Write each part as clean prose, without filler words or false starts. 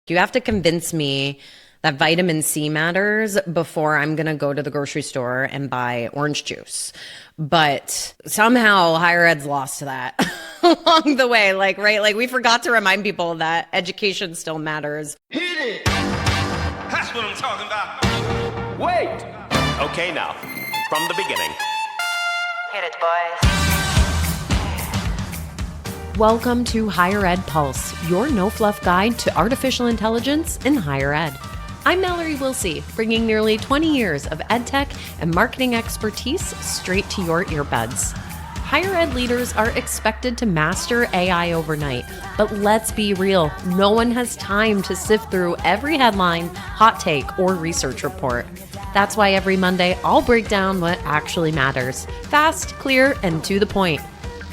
You have to convince me that vitamin C matters before I'm going to go to the grocery store and buy orange juice. But somehow higher ed's lost to that along the way. Right? Like we forgot to remind people that education still matters. Hit it! That's what I'm talking about. Wait! Okay, now, from the beginning. Hit it, boys. Welcome to Higher Ed Pulse, your no-fluff guide to artificial intelligence in higher ed. I'm Mallory, bringing nearly 20 years of edtech and marketing expertise straight to your earbuds. Higher ed leaders are expected to master AI overnight, but let's be real, no one has time to sift through every headline, hot take, or research report. That's why every Monday I'll break down what actually matters, fast, clear, and to the point.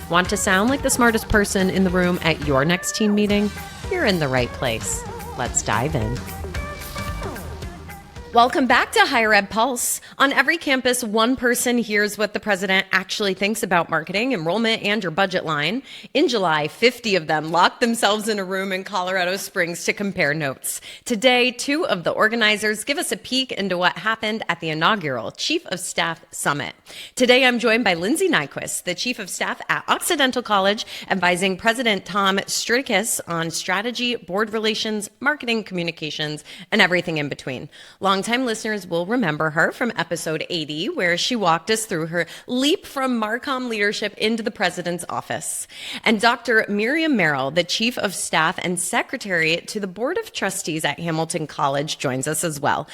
Want to sound like the smartest person in the room at your next team meeting? You're in the right place. Let's dive in. Welcome back to Higher Ed Pulse. On every campus, one person hears what the president actually thinks about marketing, enrollment, and your budget line. In July, 50 of them locked themselves in a room in Colorado Springs to compare notes. Today, two of the organizers give us a peek into what happened at the inaugural Chief of Staff Summit. Today, I'm joined by Lindsay Nyquist, the Chief of Staff at Occidental College, advising President Tom Strickis on strategy, board relations, marketing, communications, and everything in between. Longtime listeners will remember her from episode 80, where she walked us through her leap from Marcom leadership into the president's office. And Dr. Miriam Merrill, the chief of staff and secretary to the board of trustees at Hamilton College, joins us as well.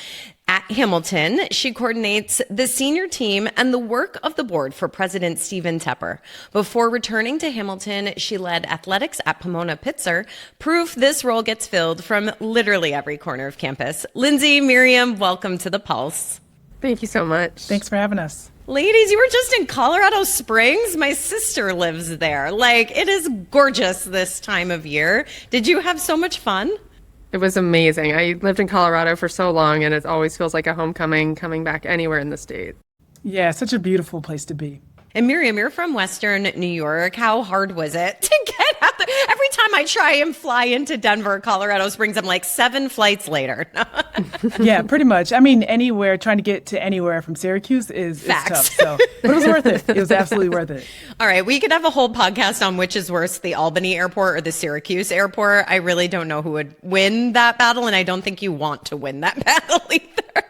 At Hamilton, she coordinates the senior team and the work of the board for President Stephen Tepper. Before returning to Hamilton, she led athletics at Pomona Pitzer. Proof this role gets filled from literally every corner of campus. Lindsay, Miriam, welcome to the Pulse. Thank you so much. Thanks for having us. Ladies, you were just in Colorado Springs. My sister lives there. It is gorgeous this time of year. Did you have so much fun? It was amazing. I lived in Colorado for so long, and it always feels like a homecoming coming back anywhere in the state. Yeah, such a beautiful place to be. And Miriam, you're from Western New York. How hard was it to get out there? Every time I try and fly into Denver, Colorado Springs, I'm like 7 flights later. Yeah, pretty much. I mean, trying to get to anywhere from Syracuse is tough. But it was worth it. It was absolutely worth it. All right, we could have a whole podcast on which is worse, the Albany airport or the Syracuse airport. I really don't know who would win that battle, and I don't think you want to win that battle either.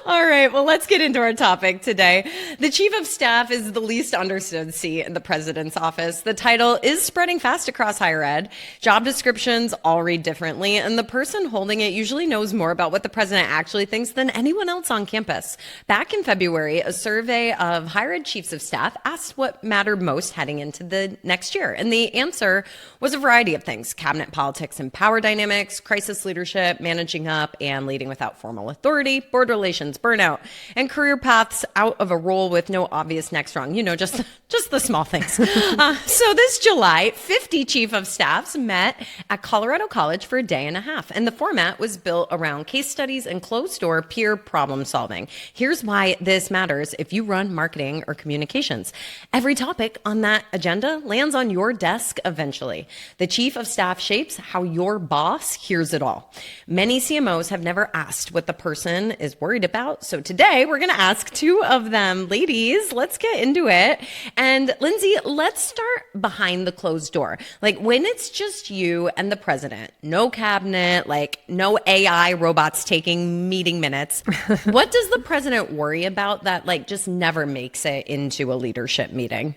All right, well, let's get into our topic today. The chief of staff is the least understood seat in the president's office. The title is spreading fast across higher ed. Job descriptions all read differently, and the person holding it usually knows more about what the president actually thinks than anyone else on campus. Back in February, a survey of higher ed chiefs of staff asked what mattered most heading into the next year, and the answer was a variety of things: cabinet politics and power dynamics, crisis leadership, managing up and leading without formal authority, board relations, burnout, and career paths out of a role with no obvious next rung. Just the small things. So this July, 50 chief of staffs met at Colorado College for a day and a half, and the format was built around case studies and closed-door peer problem solving. Here's why this matters if you run marketing or communications. Every topic on that agenda lands on your desk eventually. The chief of staff shapes how your boss hears it all. Many CMOs have never asked what the person is worried about. So today we're going to ask two of them. Ladies, let's get into it. And Lindsay, let's start behind the closed door. When it's just you and the president, no cabinet, no AI robots taking meeting minutes. What does the president worry about that just never makes it into a leadership meeting?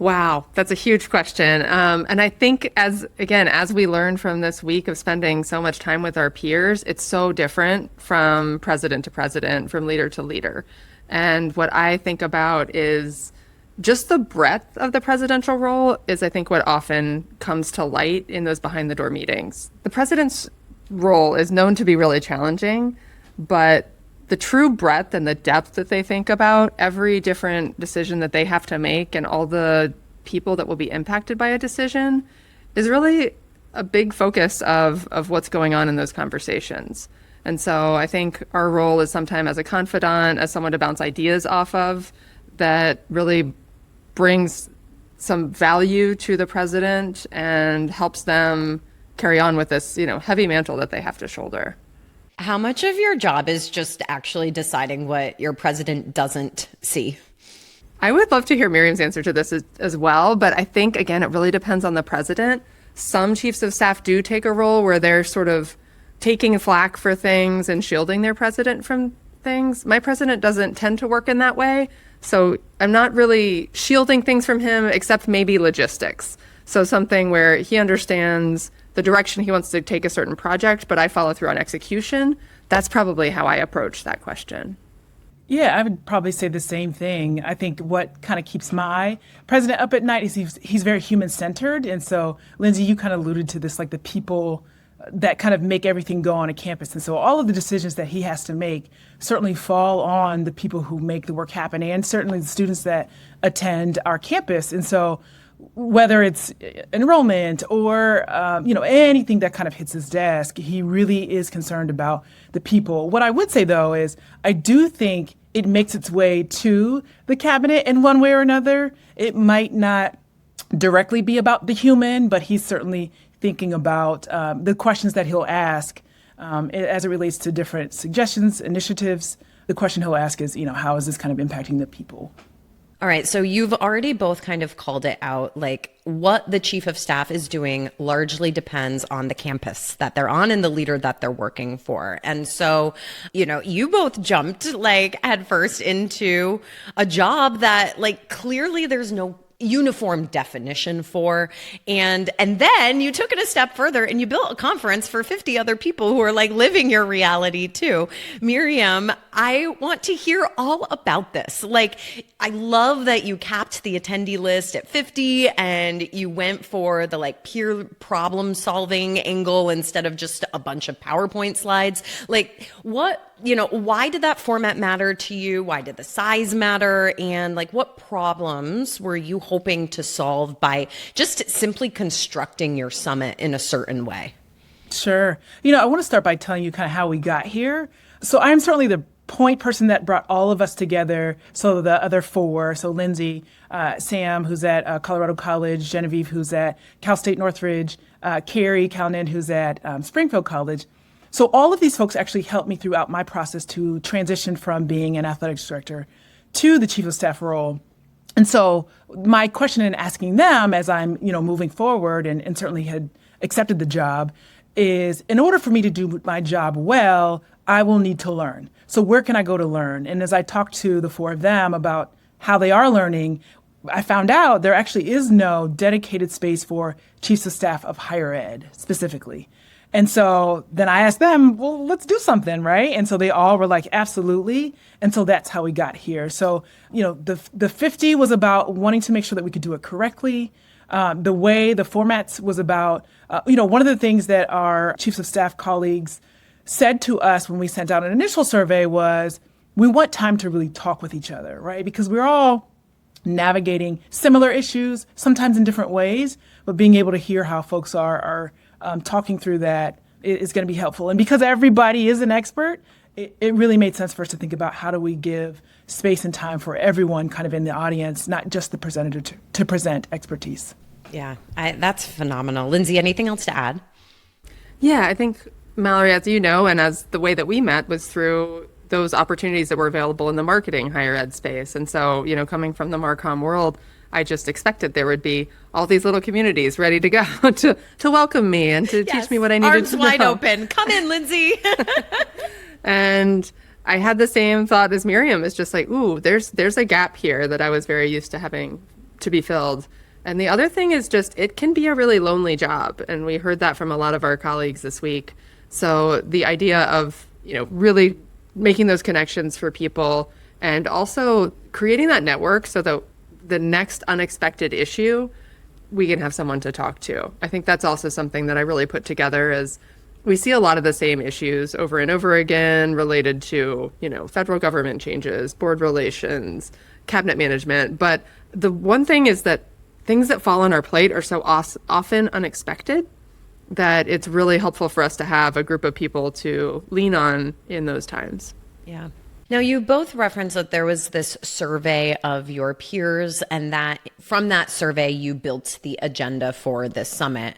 Wow, that's a huge question. And I think as we learned from this week of spending so much time with our peers, it's so different from president to president, from leader to leader. And what I think about is just the breadth of the presidential role is, I think, what often comes to light in those behind the door meetings. The president's role is known to be really challenging, but the true breadth and the depth that they think about every different decision that they have to make and all the people that will be impacted by a decision is really a big focus of what's going on in those conversations. And so I think our role is sometimes as a confidant, as someone to bounce ideas off of, that really brings some value to the president and helps them carry on with this, heavy mantle that they have to shoulder. How much of your job is just actually deciding what your president doesn't see? I would love to hear Miriam's answer to this as well, but I think, again, it really depends on the president. Some chiefs of staff do take a role where they're sort of taking flack for things and shielding their president from things. My president doesn't tend to work in that way, so I'm not really shielding things from him except maybe logistics. So something where he understands the direction he wants to take a certain project, but I follow through on execution. That's probably how I approach that question. Yeah, I would probably say the same thing. I think what kind of keeps my president up at night is he's very human-centered. And so, Lindsay, you kind of alluded to this, like the people that kind of make everything go on a campus. And so all of the decisions that he has to make certainly fall on the people who make the work happen, and certainly the students that attend our campus. And so whether it's enrollment or, anything that kind of hits his desk, he really is concerned about the people. What I would say, though, is I do think it makes its way to the cabinet in one way or another. It might not directly be about the human, but he's certainly thinking about the questions that he'll ask as it relates to different suggestions, initiatives. The question he'll ask is, how is this kind of impacting the people? All right. So you've already both kind of called it out, like what the chief of staff is doing largely depends on the campus that they're on and the leader that they're working for. And so, you both jumped like headfirst into a job that like clearly there's no uniform definition for. And then you took it a step further and you built a conference for 50 other people who are like living your reality too. Miriam, I want to hear all about this. Like, I love that you capped the attendee list at 50 and you went for the like peer problem solving angle instead of just a bunch of PowerPoint slides. Like, why did that format matter to you? Why did the size matter? And like, what problems were you hoping to solve by just simply constructing your summit in a certain way? Sure. I want to start by telling you kind of how we got here. So I'm certainly the point person that brought all of us together. So the other four, so Lindsay, Sam, who's at Colorado College, Genevieve, who's at Cal State Northridge, Carrie Calnan, who's at Springfield College. So all of these folks actually helped me throughout my process to transition from being an athletics director to the chief of staff role. And so my question in asking them as I'm, moving forward and certainly had accepted the job is, in order for me to do my job well, I will need to learn. So where can I go to learn? And as I talked to the four of them about how they are learning, I found out there actually is no dedicated space for chiefs of staff of higher ed specifically. And so then I asked them, well, let's do something, right? And so they all were like, absolutely. And so that's how we got here. So, the 50 was about wanting to make sure that we could do it correctly. The formats was about, one of the things that our chiefs of staff colleagues said to us when we sent out an initial survey was, we want time to really talk with each other, right? Because we're all navigating similar issues, sometimes in different ways, but being able to hear how folks are talking through that is going to be helpful. And because everybody is an expert, it really made sense for us to think about how do we give space and time for everyone kind of in the audience, not just the presenter to present expertise. Yeah, that's phenomenal. Lindsay, anything else to add? Yeah, I think, Mallory, as you know, and as the way that we met was through those opportunities that were available in the marketing higher ed space. And so, coming from the Marcom world, I just expected there would be all these little communities ready to go to welcome me and to teach me what I needed to know. Arms wide open. Come in, Lindsay. And I had the same thought as Miriam. It's just like, ooh, there's a gap here that I was very used to having to be filled. And the other thing is just, it can be a really lonely job. And we heard that from a lot of our colleagues this week. So the idea of, really making those connections for people and also creating that network so that the next unexpected issue, we can have someone to talk to. I think that's also something that I really put together is we see a lot of the same issues over and over again related to, federal government changes, board relations, cabinet management. But the one thing is that things that fall on our plate are so often unexpected that it's really helpful for us to have a group of people to lean on in those times. Yeah. Now, you both referenced that there was this survey of your peers, and that from that survey, you built the agenda for this summit.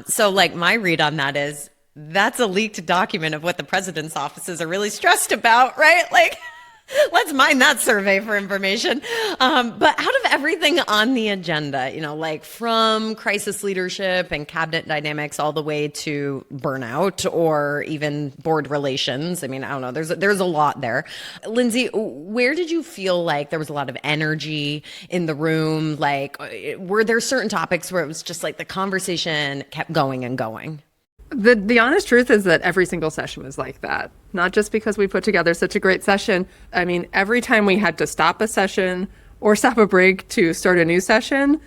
So, like, my read on that is that's a leaked document of what the president's offices are really stressed about, right? Like, let's mine that survey for information. But out of everything on the agenda, like from crisis leadership and cabinet dynamics all the way to burnout or even board relations. I mean, I don't know. There's a lot there. Lindsay, where did you feel like there was a lot of energy in the room? Like, were there certain topics where it was just like the conversation kept going and going? The honest truth is that every single session was like that. Not just because we put together such a great session. I mean, every time we had to stop a session or stop a break to start a new session,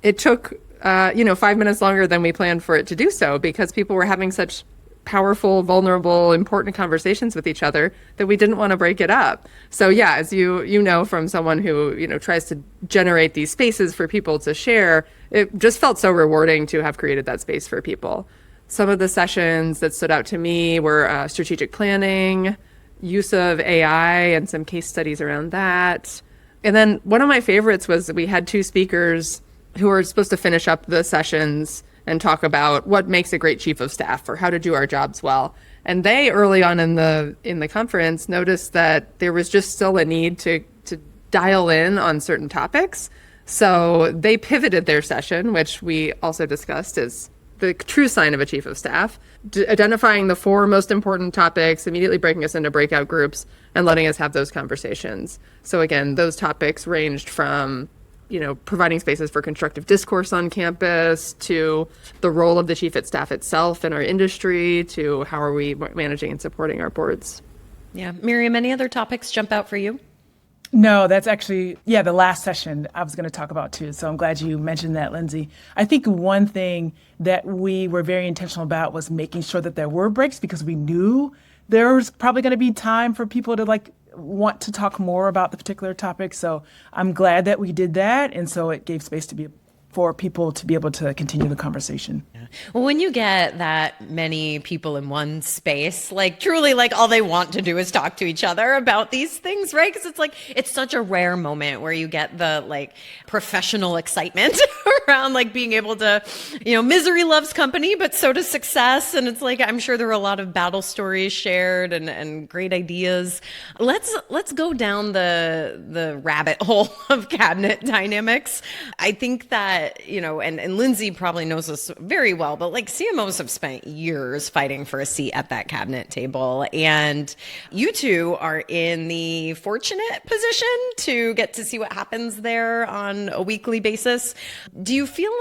it took 5 minutes longer than we planned for it to do so, because people were having such powerful, vulnerable, important conversations with each other that we didn't want to break it up. So yeah, as you know from someone who tries to generate these spaces for people to share, it just felt so rewarding to have created that space for people. Some of the sessions that stood out to me were strategic planning, use of AI, and some case studies around that. And then one of my favorites was we had two speakers who were supposed to finish up the sessions and talk about what makes a great chief of staff or how to do our jobs well. And they early on in the conference noticed that there was just still a need to dial in on certain topics. So they pivoted their session, which we also discussed as the true sign of a chief of staff, identifying the 4 most important topics, immediately breaking us into breakout groups and letting us have those conversations. So again, those topics ranged from, providing spaces for constructive discourse on campus, to the role of the chief of staff itself in our industry, to how are we managing and supporting our boards. Yeah. Miriam, any other topics jump out for you? No, that's actually, the last session I was going to talk about too. So I'm glad you mentioned that, Lindsay. I think one thing that we were very intentional about was making sure that there were breaks, because we knew there was probably going to be time for people to want to talk more about the particular topic. So I'm glad that we did that. And so it gave space for people to be able to continue the conversation. Yeah. Well, when you get that many people in one space, truly all they want to do is talk to each other about these things, right? Because it's such a rare moment where you get the professional excitement around being able to, misery loves company, but so does success. And it's I'm sure there were a lot of battle stories shared and great ideas. Let's go down the rabbit hole of cabinet dynamics. I think that, and Lindsay probably knows this very well, but CMOs have spent years fighting for a seat at that cabinet table. And you two are in the fortunate position to get to see what happens there on a weekly basis. Do you feel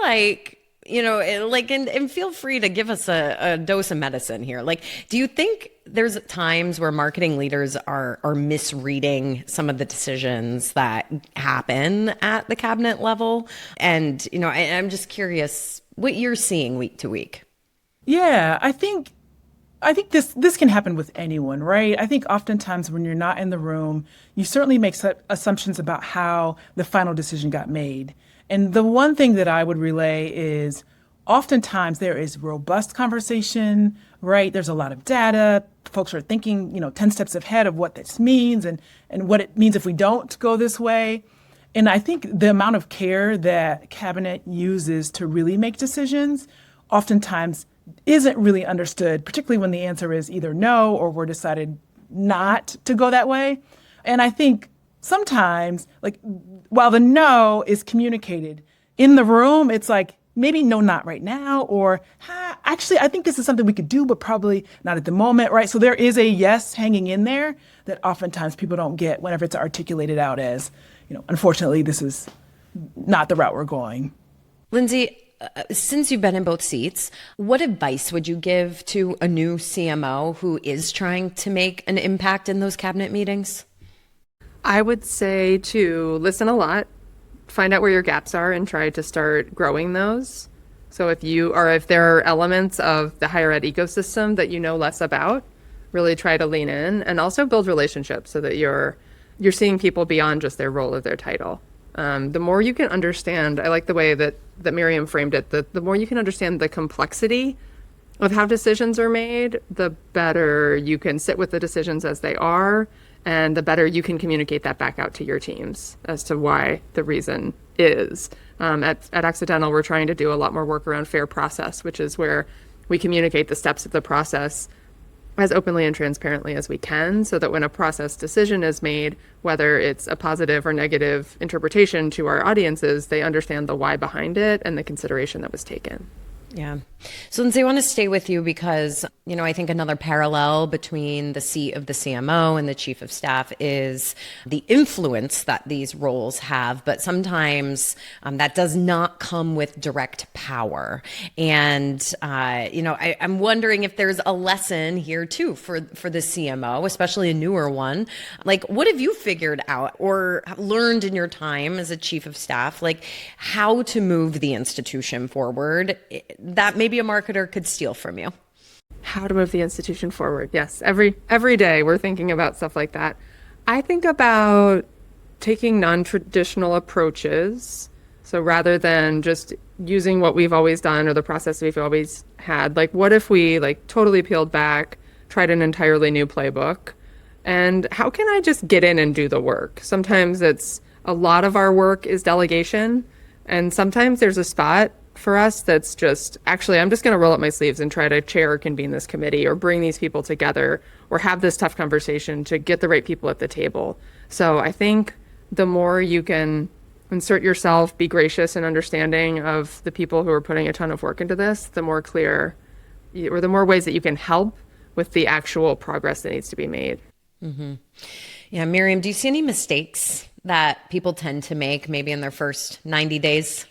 and feel free to give us a dose of medicine here. Do you think there's times where marketing leaders are misreading some of the decisions that happen at the cabinet level? And, I'm just curious what you're seeing week to week. Yeah, I think this can happen with anyone, right? I think oftentimes when you're not in the room, you certainly make assumptions about how the final decision got made. And the one thing that I would relay is oftentimes there is robust conversation, right? There's a lot of data. Folks are thinking, 10 steps ahead of what this means and what it means if we don't go this way. And I think the amount of care that cabinet uses to really make decisions oftentimes isn't really understood, particularly when the answer is either no or we're decided not to go that way. And I think sometimes, while the no is communicated in the room, it's maybe no, not right now, or actually, I think this is something we could do, but probably not at the moment, right? So there is a yes hanging in there that oftentimes people don't get whenever it's articulated out as, unfortunately, this is not the route we're going. Lindsay, since you've been in both seats, what advice would you give to a new CMO who is trying to make an impact in those cabinet meetings? I would say to listen a lot, find out where your gaps are and try to start growing those. So if there are elements of the higher ed ecosystem that you know less about, really try to lean in and also build relationships so that you're seeing people beyond just their role or their title. The more you can understand, I like the way that Miriam framed it, the more you can understand the complexity of how decisions are made, the better you can sit with the decisions as they are And the better you can communicate that back out to your teams as to why the reason is. At Occidental, we're trying to do a lot more work around fair process, which is where we communicate the steps of the process as openly and transparently as we can, so that when a process decision is made, whether it's a positive or negative interpretation to our audiences, they understand the why behind it and the consideration that was taken. Yeah. So Lindsay, I want to stay with you because, I think another parallel between the seat of the CMO and the chief of staff is the influence that these roles have, but sometimes that does not come with direct power. And, I'm wondering if there's a lesson here too for the CMO, especially a newer one. Like, what have you figured out or learned in your time as a chief of staff, like how to move the institution forward that maybe a marketer could steal from you? How to move the institution forward. Yes. Every day we're thinking about stuff like that. I think about taking non-traditional approaches. So rather than just using what we've always done or the process we've always had, like what if we totally peeled back, tried an entirely new playbook? And how can I just get in and do the work? Sometimes it's a lot of our work is delegation. And sometimes there's a spot for us that's just, actually, I'm just going to roll up my sleeves and try to chair or convene this committee or bring these people together or have this tough conversation to get the right people at the table. So I think the more you can insert yourself, be gracious and understanding of the people who are putting a ton of work into this, the more clear or the more ways that you can help with the actual progress that needs to be made. Mm-hmm. Yeah, Miriam, do you see any mistakes that people tend to make maybe in their first 90 days?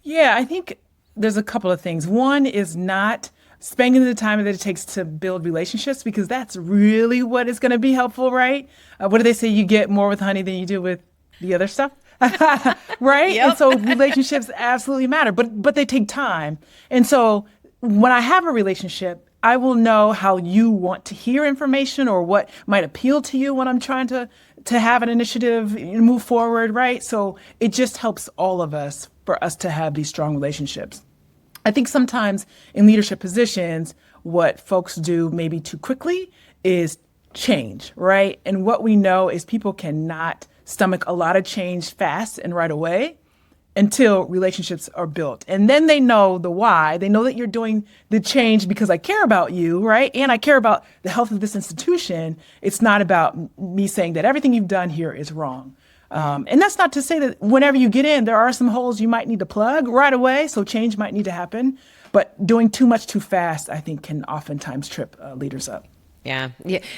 Yeah, I think there's a couple of things. One is not spending the time that it takes to build relationships, because that's really what is going to be helpful, right? What do they say? You get more with honey than you do with the other stuff, right? Yep. And so relationships absolutely matter, but they take time. And so when I have a relationship, I will know how you want to hear information or what might appeal to you when I'm trying to have an initiative move forward, right? So it just helps all of us for us to have these strong relationships. I think sometimes in leadership positions, what folks do maybe too quickly is change, right? And what we know is people cannot stomach a lot of change fast and right away until relationships are built. And then they know the why. They know that you're doing the change because I care about you, right? And I care about the health of this institution. It's not about me saying that everything you've done here is wrong. And that's not to say that whenever you get in, there are some holes you might need to plug right away. So change might need to happen. But doing too much too fast, I think, can oftentimes trip leaders up. Yeah.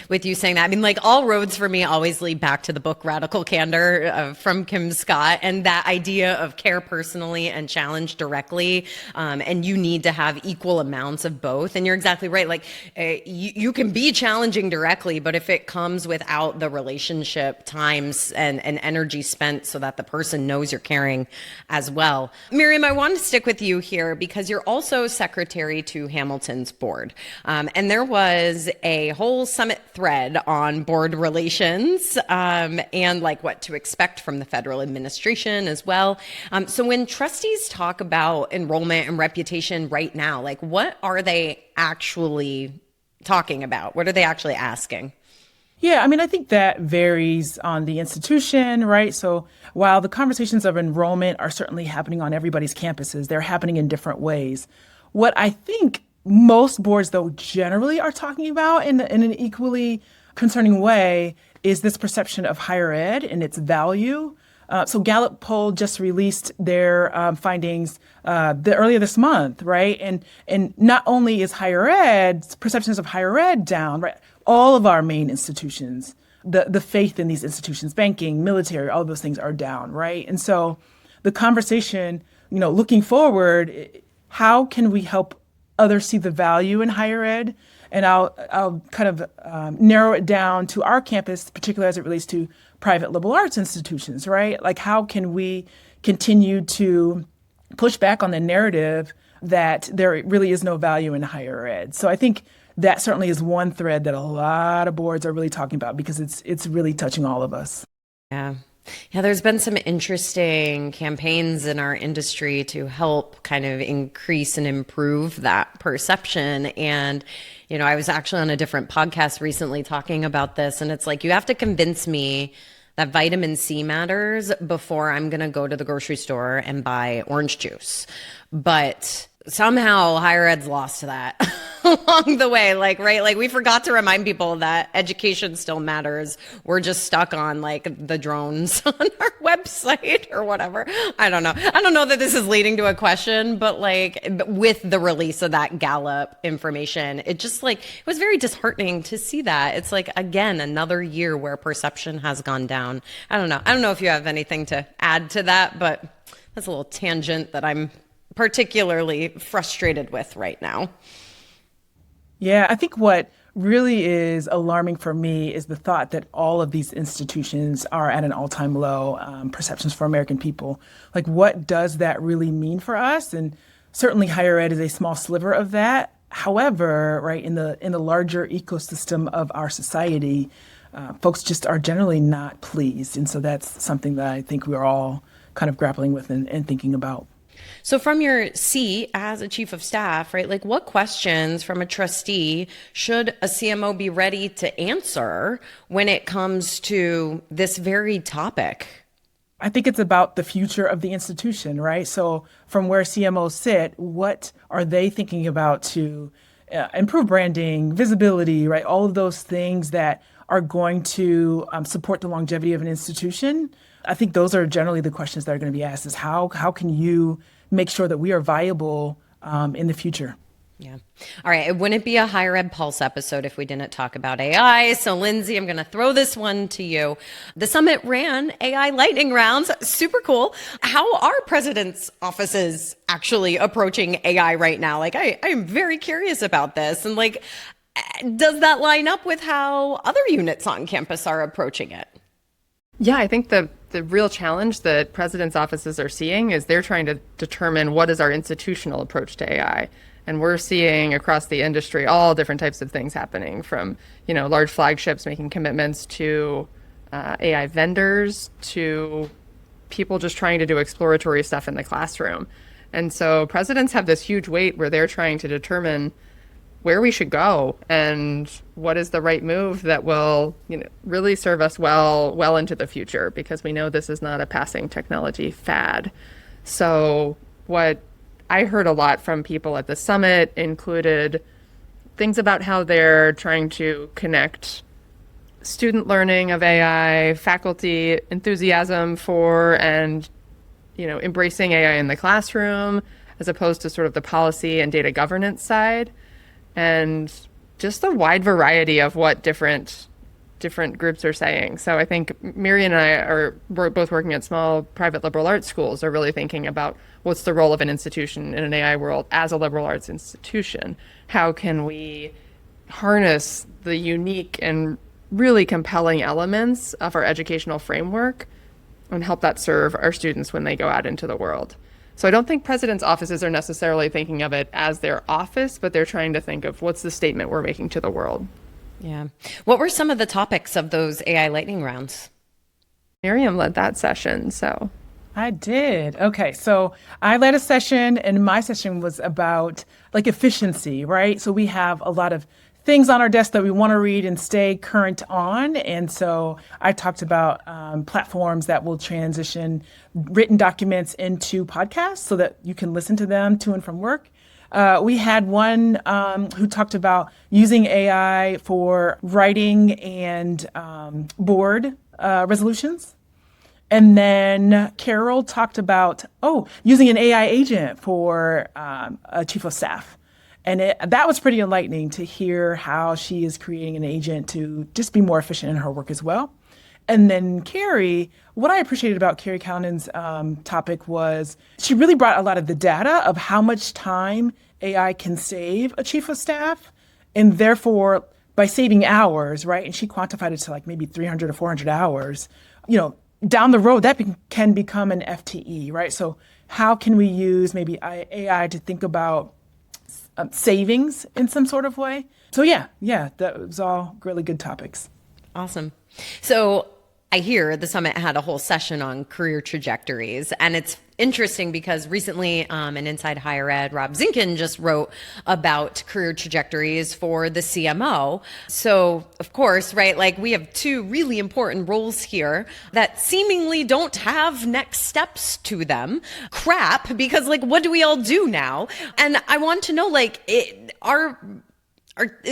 With you saying that, I mean, all roads for me always lead back to the book Radical Candor from Kim Scott, and that idea of care personally and challenge directly. And you need to have equal amounts of both. And you're exactly right. You can be challenging directly, but if it comes without the relationship times and energy spent so that the person knows you're caring as well. Miriam, I want to stick with you here because you're also secretary to Hamilton's board. And there was a whole summit thread on board relations and what to expect from the federal administration as well. So when trustees talk about enrollment and reputation right now, what are they actually talking about? What are they actually asking? Yeah, I mean, I think that varies on the institution, right? So while the conversations of enrollment are certainly happening on everybody's campuses, they're happening in different ways. What I think most boards, though, generally are talking about in an equally concerning way is this perception of higher ed and its value. So Gallup poll just released their findings earlier this month, right? And not only is higher ed, perceptions of higher ed down, right? All of our main institutions, the faith in these institutions, banking, military, all of those things are down, right? And so the conversation, looking forward, how can we help others see the value in higher ed? And I'll kind of narrow it down to our campus, particularly as it relates to private liberal arts institutions, right? How can we continue to push back on the narrative that there really is no value in higher ed? So I think that certainly is one thread that a lot of boards are really talking about because it's really touching all of us. Yeah. Yeah, there's been some interesting campaigns in our industry to help kind of increase and improve that perception. And, I was actually on a different podcast recently talking about this, and it's like, you have to convince me that vitamin C matters before I'm going to go to the grocery store and buy orange juice. But somehow higher ed's lost that along the way. Right? We forgot to remind people that education still matters. We're just stuck on the drones on our website or whatever. I don't know. I don't know that this is leading to a question, but with the release of that Gallup information, it just it was very disheartening to see that. It's again, another year where perception has gone down. I don't know. I don't know if you have anything to add to that, but that's a little tangent that I'm particularly frustrated with right now. Yeah, I think what really is alarming for me is the thought that all of these institutions are at an all-time low, perceptions for American people. What does that really mean for us? And certainly higher ed is a small sliver of that. However, right, in the larger ecosystem of our society, folks just are generally not pleased. And so that's something that I think we're all kind of grappling with and thinking about. So from your seat as a chief of staff, right, what questions from a trustee should a CMO be ready to answer when it comes to this very topic? I think it's about the future of the institution, right? So from where CMOs sit, what are they thinking about to improve branding, visibility, right? All of those things that are going to support the longevity of an institution. I think those are generally the questions that are going to be asked is how can you make sure that we are viable in the future? Yeah. All right. It wouldn't be a Higher Ed Pulse episode if we didn't talk about AI. So, Lindsay, I'm going to throw this one to you. The summit ran AI lightning rounds. Super cool. How are presidents' offices actually approaching AI right now? I'm very curious about this. And does that line up with how other units on campus are approaching it? Yeah, I think the real challenge that presidents' offices are seeing is they're trying to determine what is our institutional approach to AI. And we're seeing across the industry all different types of things happening from, large flagships making commitments to AI vendors to people just trying to do exploratory stuff in the classroom. And so presidents have this huge weight where they're trying to determine where we should go and what is the right move that will, really serve us well into the future, because we know this is not a passing technology fad. So what I heard a lot from people at the summit included things about how they're trying to connect student learning of AI, faculty enthusiasm for and, embracing AI in the classroom, as opposed to sort of the policy and data governance side. And just the wide variety of what different groups are saying. So I think Miriam and we're both working at small private liberal arts schools, are really thinking about what's the role of an institution in an AI world as a liberal arts institution. How can we harness the unique and really compelling elements of our educational framework and help that serve our students when they go out into the world? So I don't think presidents' offices are necessarily thinking of it as their office, but they're trying to think of what's the statement we're making to the world. Yeah. What were some of the topics of those AI lightning rounds? Miriam led that session, so. I did. Okay, so I led a session, and my session was about efficiency, right? So we have a lot of things on our desk that we want to read and stay current on. And so I talked about platforms that will transition written documents into podcasts so that you can listen to them to and from work. We had one who talked about using AI for writing and board resolutions. And then Carol talked about, using an AI agent for a chief of staff. And that was pretty enlightening to hear how she is creating an agent to just be more efficient in her work as well. And then Carrie, what I appreciated about Carrie Callanan's topic was she really brought a lot of the data of how much time AI can save a chief of staff. And therefore, by saving hours, right, and she quantified it to maybe 300 or 400 hours, down the road, that can become an FTE, right? So how can we use maybe AI to think about savings in some sort of way? So yeah, that was all really good topics. Awesome. So I hear the summit had a whole session on career trajectories. And it's interesting because recently in Inside Higher Ed, Rob Zinkin just wrote about career trajectories for the CMO. So, of course, right, like we have two really important roles here that seemingly don't have next steps to them. Crap, because like, what do we all do now? And I want to know, like, is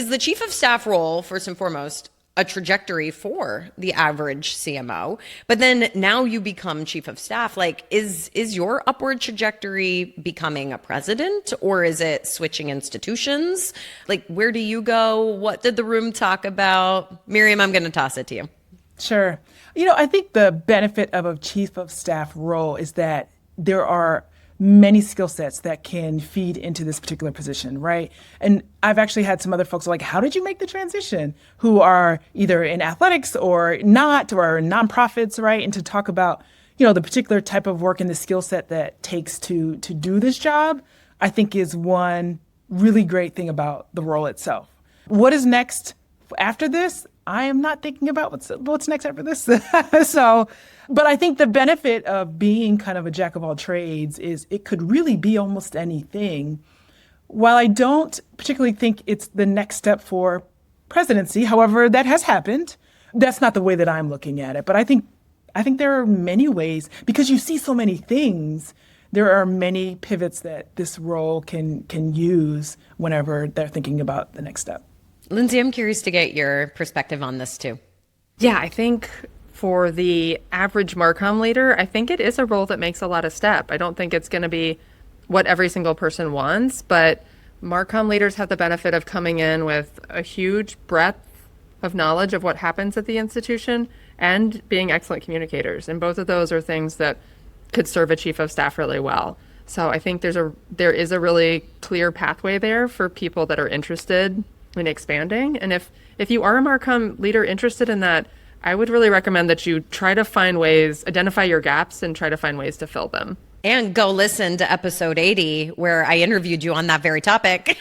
the chief of staff role, first and foremost, a trajectory for the average CMO, but then now you become chief of staff. Like, is your upward trajectory becoming a president, or is it switching institutions? Like, where do you go? What did the room talk about? Miriam, I'm going to toss it to you. Sure. I think the benefit of a chief of staff role is that there are many skill sets that can feed into this particular position, right? And I've actually had some other folks like, how did you make the transition? Who are either in athletics or not, or nonprofits, right? And to talk about, the particular type of work and the skill set that takes to do this job, I think is one really great thing about the role itself. What is next after this? I am not thinking about what's next after this. But I think the benefit of being kind of a jack of all trades is it could really be almost anything. While I don't particularly think it's the next step for presidency, however, that has happened. That's not the way that I'm looking at it. But I think there are many ways, because you see so many things, there are many pivots that this role can use whenever they're thinking about the next step. Lindsay, I'm curious to get your perspective on this too. Yeah, I think for the average Marcom leader, I think it is a role that makes a lot of step. I don't think it's going to be what every single person wants, but Marcom leaders have the benefit of coming in with a huge breadth of knowledge of what happens at the institution and being excellent communicators. And both of those are things that could serve a chief of staff really well. So I think there is a really clear pathway there for people that are interested in expanding. And if you are a Marcom leader interested in that, I would really recommend that you try to find ways, identify your gaps and try to find ways to fill them. And go listen to episode 80 where I interviewed you on that very topic.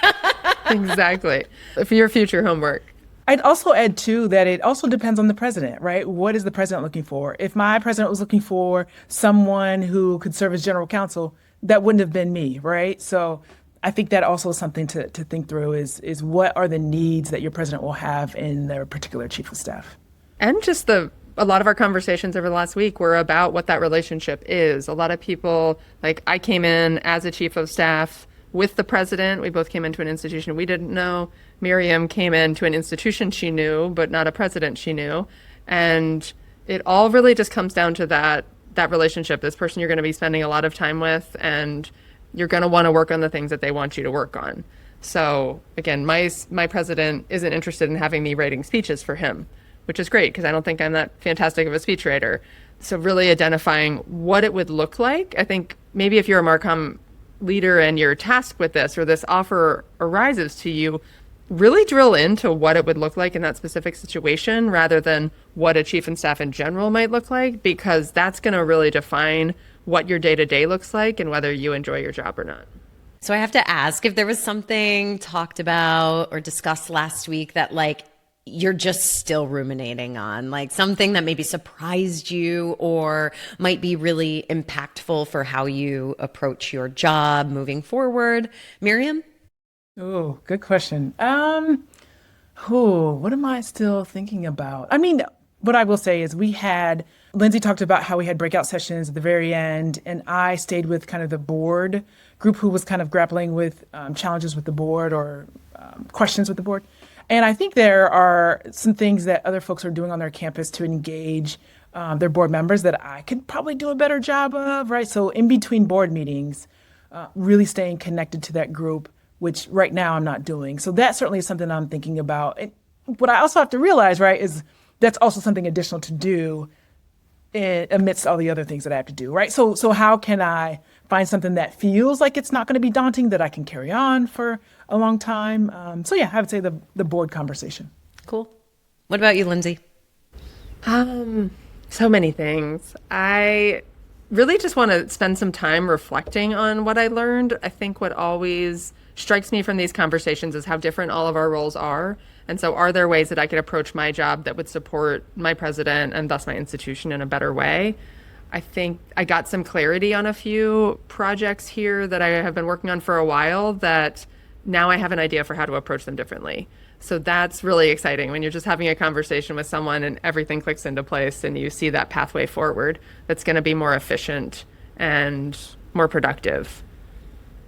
Exactly. For your future homework. I'd also add, too, that it also depends on the president, right? What is the president looking for? If my president was looking for someone who could serve as general counsel, that wouldn't have been me, right? So I think that also is something to think through is what are the needs that your president will have in their particular chief of staff. And just a lot of our conversations over the last week were about what that relationship is. A lot of people, like I came in as a chief of staff with the president. We both came into an institution we didn't know. Miriam came into an institution she knew, but not a president she knew. And it all really just comes down to that relationship, this person you're going to be spending a lot of time with, and you're going to want to work on the things that they want you to work on. So again, my president isn't interested in having me writing speeches for him, which is great because I don't think I'm that fantastic of a speechwriter. So really identifying what it would look like. I think maybe if you're a Marcom leader and you're tasked with this or this offer arises to you, really drill into what it would look like in that specific situation rather than what a chief and staff in general might look like, because that's going to really define what your day-to-day looks like and whether you enjoy your job or not. So I have to ask if there was something talked about or discussed last week that like you're just still ruminating on, like something that maybe surprised you or might be really impactful for how you approach your job moving forward. Miriam? Oh, good question. What am I still thinking about? I mean, what I will say is Lindsay talked about how we had breakout sessions at the very end, and I stayed with kind of the board group who was kind of grappling with challenges with the board or questions with the board. And I think there are some things that other folks are doing on their campus to engage their board members that I could probably do a better job of, right? So in between board meetings, really staying connected to that group, which right now I'm not doing. So that certainly is something I'm thinking about. And what I also have to realize, right, is that's also something additional to do amidst all the other things that I have to do, right? So how can I find something that feels like it's not going to be daunting, that I can carry on for a long time? So yeah, I would say the board conversation. Cool. What about you, Lindsay? So many things. I really just want to spend some time reflecting on what I learned. I think what always strikes me from these conversations is how different all of our roles are And so are there ways that I could approach my job that would support my president and thus my institution in a better way? I think I got some clarity on a few projects here that I have been working on for a while that now I have an idea for how to approach them differently. So that's really exciting when you're just having a conversation with someone and everything clicks into place and you see that pathway forward that's going to be more efficient and more productive.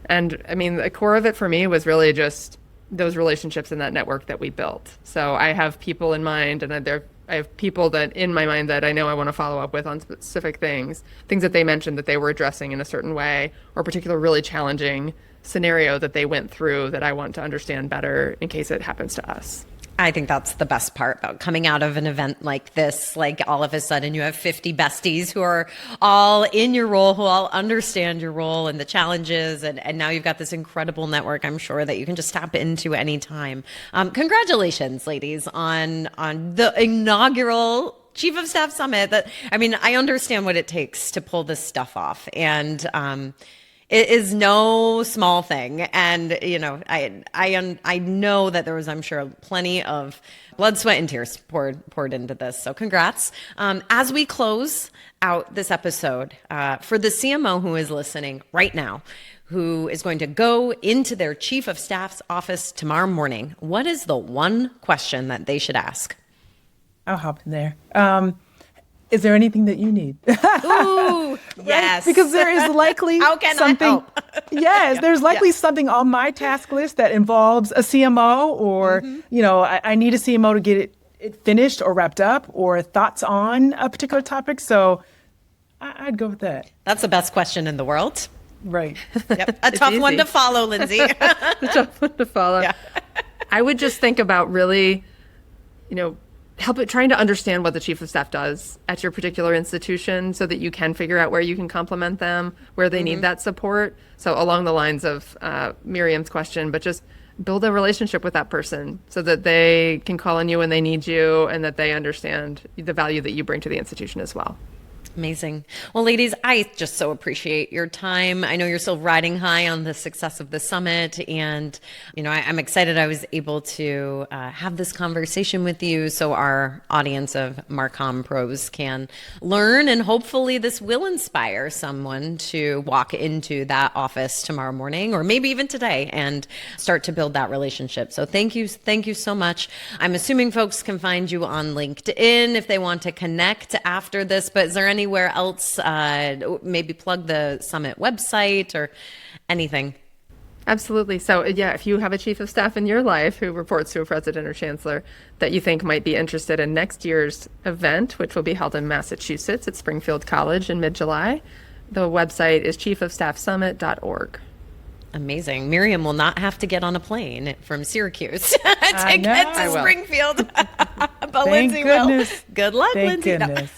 And I mean, the core of it for me was really just those relationships and that network that we built. So I have people in mind, and I have people that in my mind that I know I want to follow up with on specific things that they mentioned that they were addressing in a certain way, or a particular really challenging scenario that they went through that I want to understand better in case it happens to us. I think that's the best part about coming out of an event like this. Like all of a sudden you have 50 besties who are all in your role, who all understand your role and the challenges. And now you've got this incredible network, I'm sure, that you can just tap into anytime. Congratulations, ladies, on the inaugural Chief of Staff Summit. I understand what it takes to pull this stuff off. And, it is no small thing. And, I know that there was, I'm sure, plenty of blood, sweat, and tears poured into this. So congrats. As we close out this episode, for the CMO who is listening right now, who is going to go into their Chief of Staff's office tomorrow morning, what is the one question that they should ask? I'll hop in there. Is there anything that you need? Ooh, yes. Because there is likely How can something. I help? Yes, there's likely something on my task list that involves a CMO, or I need a CMO to get it finished or wrapped up, or thoughts on a particular topic. So I'd go with that. That's the best question in the world. Right. Yep. A tough one to follow, Lindsay. A tough one to follow. Yeah. I would just think about really, trying to understand what the Chief of Staff does at your particular institution so that you can figure out where you can complement them, where they need that support. So along the lines of Miriam's question, but just build a relationship with that person so that they can call on you when they need you and that they understand the value that you bring to the institution as well. Amazing. Well, ladies, I just so appreciate your time. I know you're still riding high on the success of the summit. And, I'm excited I was able to have this conversation with you so our audience of Marcom pros can learn. And hopefully this will inspire someone to walk into that office tomorrow morning, or maybe even today, and start to build that relationship. So thank you so much. I'm assuming folks can find you on LinkedIn if they want to connect after this, but is there anywhere else, maybe plug the summit website or anything? Absolutely. So if you have a chief of staff in your life who reports to a president or chancellor that you think might be interested in next year's event, which will be held in Massachusetts at Springfield College in mid-July, the website is chiefofstaffsummit.org. Amazing. Miriam will not have to get on a plane from Syracuse to get to Springfield. But Lindsay will. Good luck, Lindsay. Goodness.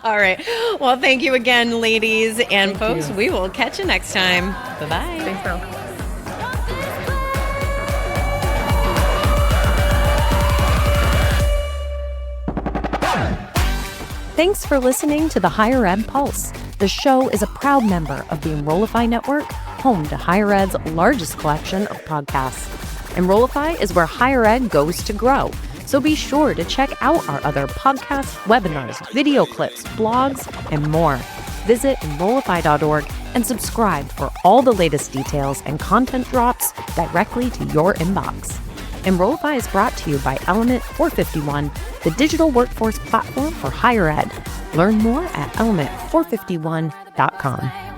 All right. Well, thank you again, ladies and Thank folks. you. We will catch you next time. Bye-bye. Thanks, Mel. Thanks for listening to the Higher Ed Pulse. The show is a proud member of the Enrollify Network, home to Higher Ed's largest collection of podcasts. Enrollify is where higher ed goes to grow. So be sure to check out our other podcasts, webinars, video clips, blogs, and more. Visit Enrollify.org and subscribe for all the latest details and content drops directly to your inbox. Enrollify is brought to you by Element 451, the digital workforce platform for higher ed. Learn more at element451.com.